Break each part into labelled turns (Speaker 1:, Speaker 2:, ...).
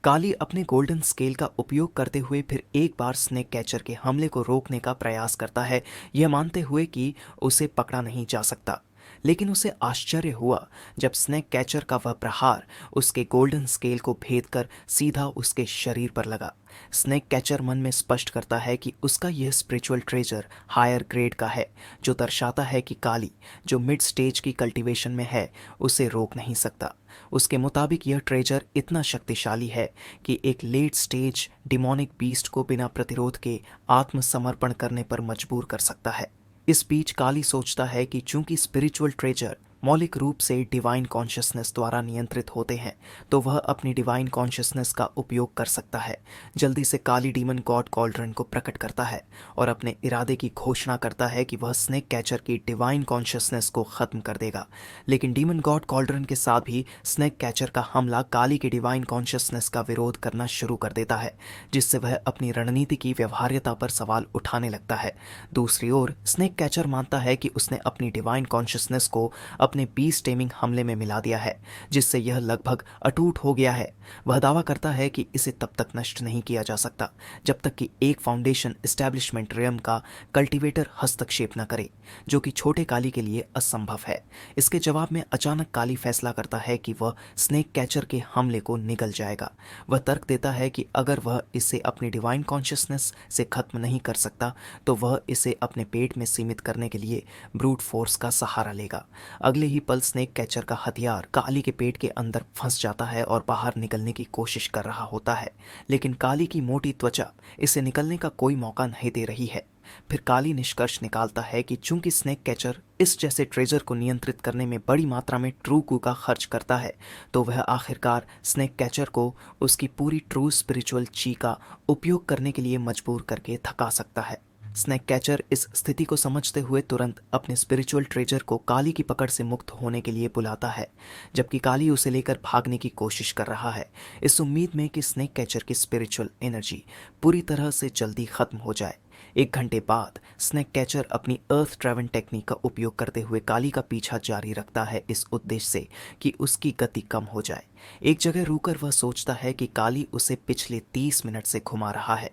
Speaker 1: काली अपने golden scale का उपयोग करते हुए फिर एक बार स्नेक कैचर के हमले को रोकने का प्रयास करता है, यह मानते हुए कि उसे पकड़ा नहीं जा सकता। लेकिन उसे आश्चर्य हुआ जब स्नेक कैचर का वह प्रहार उसके गोल्डन स्केल को भेद कर सीधा उसके शरीर पर लगा। स्नेक कैचर मन में स्पष्ट करता है कि उसका यह स्पिरिचुअल ट्रेजर हायर ग्रेड का है, जो दर्शाता है कि काली, जो मिड स्टेज की कल्टीवेशन में है, उसे रोक नहीं सकता। उसके मुताबिक यह ट्रेजर इतना शक्तिशाली है कि एक लेट स्टेज डिमोनिक बीस्ट को बिना प्रतिरोध के आत्मसमर्पण करने पर मजबूर कर सकता है। इस बीच काली सोचता है कि चूंकि स्पिरिचुअल ट्रेजर मौलिक रूप से डिवाइन कॉन्शियसनेस द्वारा नियंत्रित होते हैं, तो वह अपनी डिवाइन कॉन्शियसनेस का उपयोग कर सकता है। जल्दी से काली डीमन गॉड कॉल्ड्रन को प्रकट करता है और अपने इरादे की घोषणा करता है कि वह स्नेक कैचर की डिवाइन कॉन्शियसनेस को खत्म कर देगा। लेकिन डीमन गॉड कॉल्ड्रन के साथ भी स्नेक कैचर का हमला काली की डिवाइन कॉन्शियसनेस का विरोध करना शुरू कर देता है, जिससे वह अपनी रणनीति की व्यवहार्यता पर सवाल उठाने लगता है। दूसरी ओर स्नेक कैचर मानता है कि उसने अपनी डिवाइन कॉन्शियसनेस को अपने बीस्ट टेमिंग हमले में मिला दिया है, जिससे यह लगभग अटूट हो गया है। वह दावा करता है कि इसे तब तक नष्ट नहीं किया जा सकता जब तक कि एक फाउंडेशन एस्टैब्लिशमेंट रियम का कल्टीवेटर हस्तक्षेप न करे, जो कि छोटे काली के लिए असंभव है। इसके जवाब में अचानक काली फैसला करता है कि वह स्नेक कैचर के हमले को निगल जाएगा। वह तर्क देता है कि अगर वह इसे अपनी डिवाइन कॉन्शियसनेस से खत्म नहीं कर सकता, तो वह इसे अपने पेट में सीमित करने के लिए ब्रूट फोर्स का सहारा लेगा। अगले ही पल स्नेक कैचर का हथियार काली के पेट के अंदर फंस जाता है और बाहर निकलने की कोशिश कर रहा होता है, लेकिन काली की मोटी त्वचा इसे निकलने का कोई मौका नहीं दे रही है। फिर काली निष्कर्ष निकालता है कि चूंकि स्नेक कैचर इस जैसे ट्रेजर को नियंत्रित करने में बड़ी मात्रा में ट्रू कू का खर्च करता है, तो वह आखिरकार स्नेक कैचर को उसकी पूरी ट्रू स्पिरिचुअल ची का उपयोग करने के लिए मजबूर करके थका सकता है। स्नेक कैचर इस स्थिति को समझते हुए तुरंत अपने स्पिरिचुअल ट्रेजर को काली की पकड़ से मुक्त होने के लिए बुलाता है, जबकि काली उसे लेकर भागने की कोशिश कर रहा है, इस उम्मीद में कि स्नेक कैचर की स्पिरिचुअल एनर्जी पूरी तरह से जल्दी खत्म हो जाए। 1 घंटे बाद स्नेक कैचर अपनी अर्थ ट्रैवन टेक्निक का उपयोग करते हुए काली का पीछा जारी रखता है, इस उद्देश्य से कि उसकी गति कम हो जाए। एक जगह रुककर वह सोचता है कि काली उसे पिछले 30 मिनट से घुमा रहा है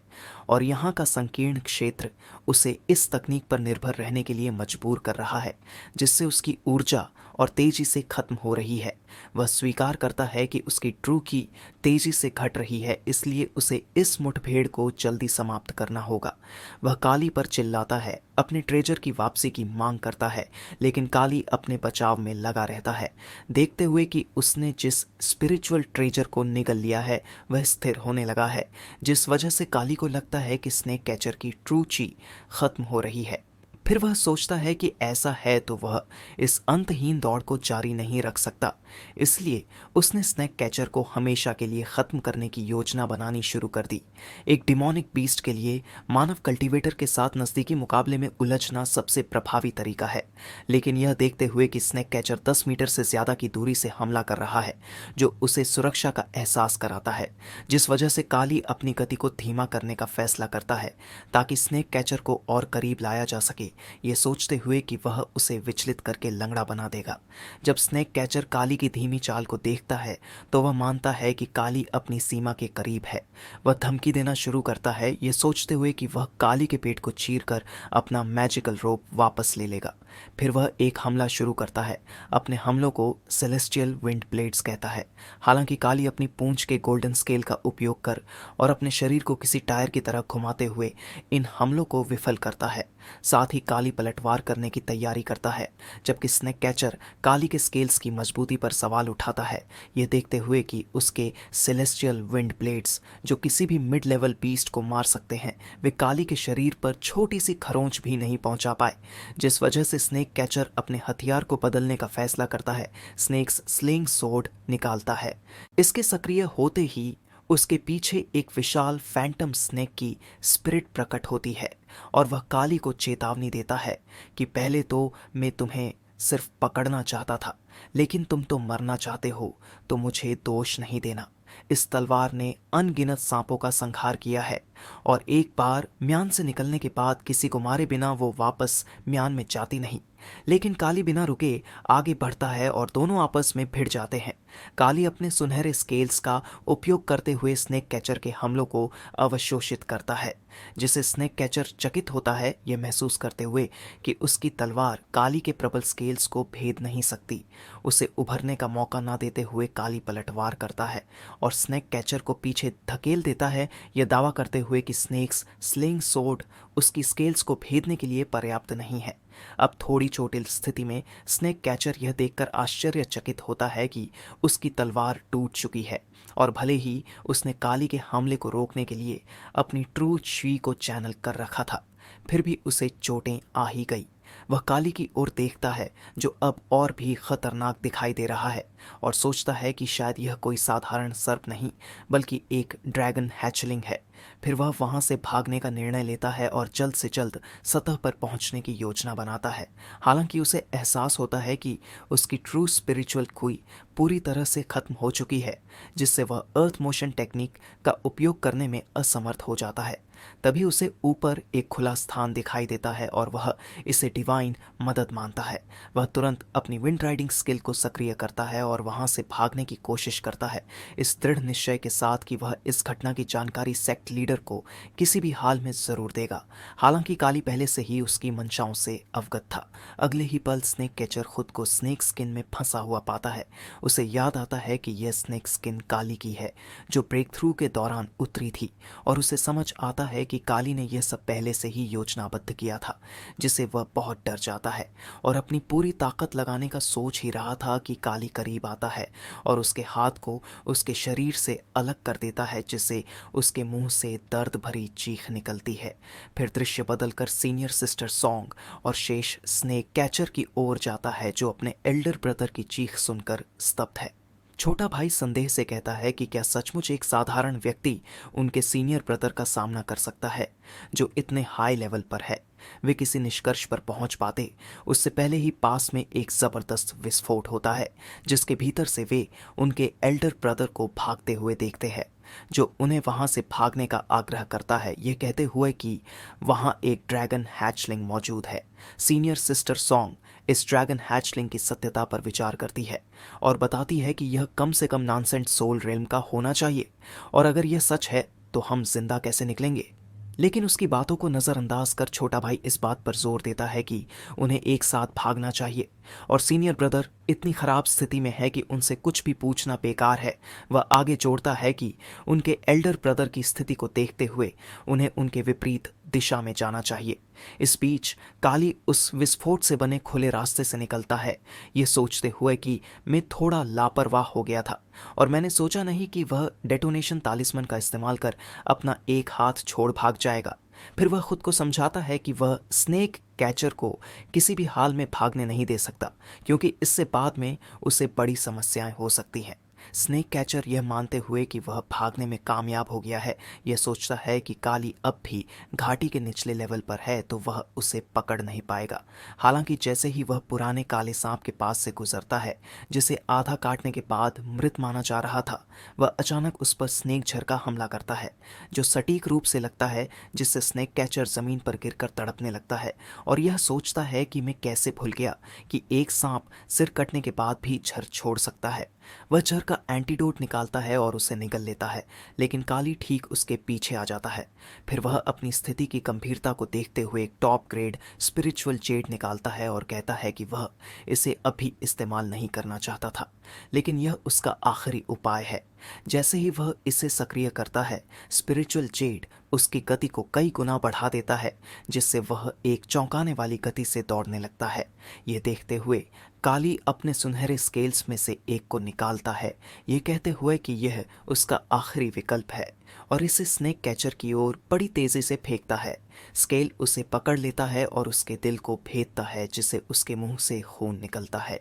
Speaker 1: और यहाँ का संकीर्ण क्षेत्र उसे इस तकनीक पर निर्भर रहने के लिए मजबूर कर रहा है, जिससे उसकी ऊर्जा और तेजी से खत्म हो रही है। वह स्वीकार करता है कि उसकी ट्रू की तेजी से घट रही है, इसलिए उसे इस मुठभेड़ को जल्दी समाप्त करना होगा। वह काली पर चिल्लाता है, अपने ट्रेजर की वापसी की मांग करता है, लेकिन काली अपने बचाव में लगा रहता है, देखते हुए कि उसने जिस स्पिरिचुअल ट्रेजर को निगल लिया है वह स्थिर होने लगा है, जिस वजह से काली को लगता है कि स्नेक कैचर की ट्रू ची खत्म हो रही है। फिर वह सोचता है कि ऐसा है तो वह इस अंतहीन दौड़ को जारी नहीं रख सकता, इसलिए उसने स्नेक कैचर को हमेशा के लिए खत्म करने की योजना बनानी शुरू कर दी। एक डिमोनिक बीस्ट के लिए मानव कल्टीवेटर के साथ नज़दीकी मुकाबले में उलझना सबसे प्रभावी तरीका है, लेकिन यह देखते हुए कि स्नेक कैचर 10 मीटर से ज़्यादा की दूरी से हमला कर रहा है, जो उसे सुरक्षा का एहसास कराता है, जिस वजह से काली अपनी गति को धीमा करने का फैसला करता है ताकि स्नेक कैचर को और करीब लाया जा सके, ये सोचते हुए कि वह उसे विचलित करके लंगड़ा बना देगा। जब स्नेक कैचर काली की धीमी चाल को देखता है, तो वह मानता है कि काली अपनी सीमा के करीब है। वह धमकी देना शुरू करता है, ये सोचते हुए कि वह काली के पेट को चीरकर अपना मैजिकल रोप वापस ले लेगा। फिर वह एक हमला शुरू करता है। अपने हमलों को सेलेस्टियल विंड ब्लेड्स कहता है। हालांकि काली अपनी पूंछ के गोल्डन स्केल का उपयोग कर और अपने शरीर को किसी टायर की तरह घुमाते हुए इन हमलों को विफल करता है। साथ ही काली पलटवार करने की तैयारी करता है, जबकि स्नेक कैचर काली के स्केल्स की मजबूती पर सवाल उठाता है, ये देखते हुए कि उसके सेलेस्टियल विंड ब्लेड्स, जो किसी भी मिड लेवल बीस्ट को मार सकते हैं, वे काली के शरीर पर छोटी सी खरोंच भी नहीं पहुंचा पाए, जिस वजह से स्नेक कैचर अपने हथियार को बदलने का फैसला करता है। स्नेक्स स्लिंग सोर्ड निकालता है। इसके सक्रिय होते ही उसके पीछे एक विशाल फैंटम स्नेक की स्पिरिट प्रकट होती है और वह काली को चेतावनी देता है कि पहले तो मैं तुम्हें सिर्फ पकड़ना चाहता था, लेकिन तुम तो मरना चाहते हो, तो मुझे दोष नहीं देना। इस तलवार ने अनगिनत सांपों का संहार किया है और एक बार म्यान से निकलने के बाद किसी को मारे बिना वो वापस म्यान में जाती नहीं। लेकिन काली बिना रुके आगे बढ़ता है और दोनों आपस में भिड़ जाते हैं। काली अपने सुनहरे स्केल्स का उपयोग करते हुए स्नेक कैचर के हमलों को अवशोषित करता है, जिसे स्नेक कैचर चकित होता है यह महसूस करते हुए कि उसकी तलवार काली के प्रबल स्केल्स को भेद नहीं सकती। उसे उभरने का मौका ना देते हुए काली पलटवार करता है और स्नेक कैचर को पीछे धकेल देता है, यह दावा करते हुए कि स्नेक्स स्लिंग सोड उसकी स्केल्स को भेदने के लिए पर्याप्त नहीं है। अब थोड़ी चोटिल स्थिति में स्नेक कैचर यह देखकर आश्चर्यचकित होता है कि उसकी तलवार टूट चुकी है और भले ही उसने काली के हमले को रोकने के लिए अपनी ट्रू ची को चैनल कर रखा था, फिर भी उसे चोटें आ ही गई। वह काली की ओर देखता है जो अब और भी खतरनाक दिखाई दे रहा है और सोचता है कि शायद यह कोई साधारण सर्प नहीं बल्कि एक ड्रैगन हैचलिंग है। फिर वह वहां से भागने का निर्णय लेता है और जल्द से जल्द सतह पर पहुंचने की योजना बनाता है। हालांकि उसे एहसास होता है कि उसकी ट्रू स्पिरिचुअल कुई पूरी तरह से खत्म हो चुकी है, जिससे वह अर्थ मोशन टेक्निक का उपयोग करने में असमर्थ हो जाता है। तभी उसे ऊपर एक खुला स्थान दिखाई देता है और वह इसे डिवाइन मदद मानता है। वह तुरंत अपनी विंड राइडिंग स्किल को सक्रिय करता है और वहां से भागने की कोशिश करता है, इस दृढ़ निश्चय के साथ कि वह इस घटना की जानकारी सेक्ट लीडर को किसी भी हाल में जरूर देगा। हालांकि काली पहले से ही उसकी मंशाओं से अवगत था। अगले ही पल स्नेक कैचर खुद को स्नेक स्किन में फंसा हुआ पाता है। उसे याद आता है कि यह स्नेक स्किन काली की है जो ब्रेक थ्रू के दौरान उतरी थी और उसे समझ आता है कि काली ने यह सब पहले से ही योजनाबद्ध किया था, जिससे वह बहुत डर जाता है और अपनी पूरी ताकत लगाने का सोच ही रहा था कि काली करीब आता है और उसके हाथ को उसके शरीर से अलग कर देता है, जिससे उसके मुंह से दर्द भरी चीख निकलती है। फिर दृश्य बदलकर सीनियर सिस्टर सॉन्ग और शेष स्नेक कैचर की ओर जाता है जो अपने एल्डर ब्रदर की चीख सुनकर स्तब्ध है। छोटा भाई संदेह से कहता है कि क्या सचमुच एक साधारण व्यक्ति उनके सीनियर ब्रदर का सामना कर सकता है जो इतने हाई लेवल पर है। वे किसी निष्कर्ष पर पहुंच पाते उससे पहले ही पास में एक जबरदस्त विस्फोट होता है, जिसके भीतर से वे उनके एल्डर ब्रदर को भागते हुए देखते हैं, जो उन्हें वहां से भागने का आग्रह करता है, ये कहते हुए कि वहां एक ड्रैगन हैचलिंग मौजूद है। सीनियर सिस्टर सॉन्ग इस ड्रैगन हैचलिंग की सत्यता पर विचार करती है और बताती है कि यह कम से कम नॉनसेंट सोल रेल्म का होना चाहिए और अगर यह सच है तो हम जिंदा कैसे निकलेंगे। लेकिन उसकी बातों को नज़रअंदाज कर छोटा भाई इस बात पर जोर देता है कि उन्हें एक साथ भागना चाहिए और सीनियर ब्रदर इतनी खराब स्थिति में है कि उनसे कुछ भी पूछना बेकार है। वह आगे जोड़ता है कि उनके एल्डर ब्रदर की स्थिति को देखते हुए उन्हें उनके विपरीत दिशा में जाना चाहिए। इस बीच काली उस विस्फोट से बने खुले रास्ते से निकलता है, ये सोचते हुए कि मैं थोड़ा लापरवाह हो गया था और मैंने सोचा नहीं कि वह डेटोनेशन तालिस्मन का इस्तेमाल कर अपना एक हाथ छोड़ भाग जाएगा। फिर वह खुद को समझाता है कि वह स्नेक कैचर को किसी भी हाल में भागने नहीं दे सकता, क्योंकि इससे बाद में उसे बड़ी समस्याएं हो सकती हैं। स्नेक कैचर यह मानते हुए कि वह भागने में कामयाब हो गया है, यह सोचता है कि काली अब भी घाटी के निचले लेवल पर है तो वह उसे पकड़ नहीं पाएगा। हालांकि जैसे ही वह पुराने काले सांप के पास से गुजरता है, जिसे आधा काटने के बाद मृत माना जा रहा था, वह अचानक उस पर स्नेक झर का हमला करता है, जो सटीक रूप से लगता है, जिससे स्नेक कैचर जमीन पर गिरकर तड़पने लगता है और यह सोचता है कि मैं कैसे भूल गया कि एक सांप सिर कटने के बाद भी झर छोड़ सकता है। वह झर का एंटीडोट निकालता है और उसे निगल लेता है, लेकिन काली ठीक उसके पीछे आ जाता है। फिर वह अपनी स्थिति की गंभीरता को देखते हुए एक टॉप ग्रेड स्पिरिचुअल जेड निकालता है और कहता है कि वह इसे अभी इस्तेमाल नहीं करना चाहता था, लेकिन यह उसका आखिरी उपाय है। जैसे ही वह इसे सक्रिय करता है, स्पिरिचुअल जेड उसकी गति को कई गुना बढ़ा देता है, जिससे वह एक चौंकाने वाली गति से दौड़ने लगता है। यह देखते हुए काली अपने सुनहरे स्केल्स में से एक को निकालता है, ये कहते हुए कि यह उसका आखिरी विकल्प है और इसे स्नेक कैचर की ओर बड़ी तेजी से फेंकता है। स्केल उसे पकड़ लेता है और उसके दिल को भेदता है, जिससे उसके मुंह से खून निकलता है।